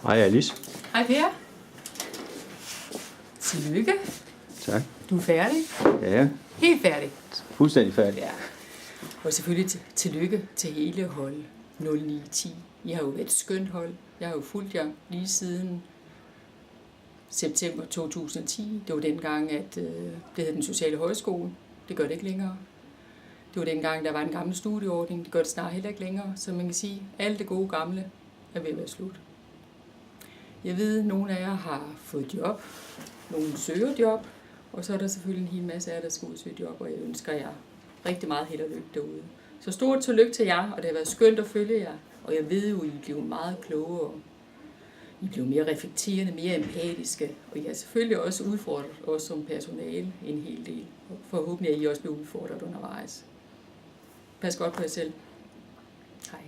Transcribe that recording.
Hej Alice. Hej Per. Tillykke. Tak. Du er færdig. Ja, Helt færdig. fuldstændig færdig. Ja. Og selvfølgelig tillykke til hele hold 0910. I har jo været et skønt hold. Jeg har jo fulgt jer lige siden september 2010. Det var dengang, at det hed den sociale højskole. Det gør det ikke længere. Det var dengang, der var en gammel studieordning. Det gør det snart heller ikke længere. Så man kan sige, at alt det gode gamle er ved at være slut. Jeg ved, at nogle af jer har fået job. Nogle søger job. Og så er der selvfølgelig en hel masse af jer, der skal udsøge job. Og jeg ønsker jer rigtig meget held og lykke derude. Så stort tillykke til jer, og det har været skønt at følge jer. Og jeg ved jo, at I bliver meget klogere. I bliver mere reflekterende, mere empatiske. Og I har selvfølgelig også udfordret os som personale en hel del. Og forhåbentlig er I også blevet udfordret undervejs. Pas godt på jer selv. Hej.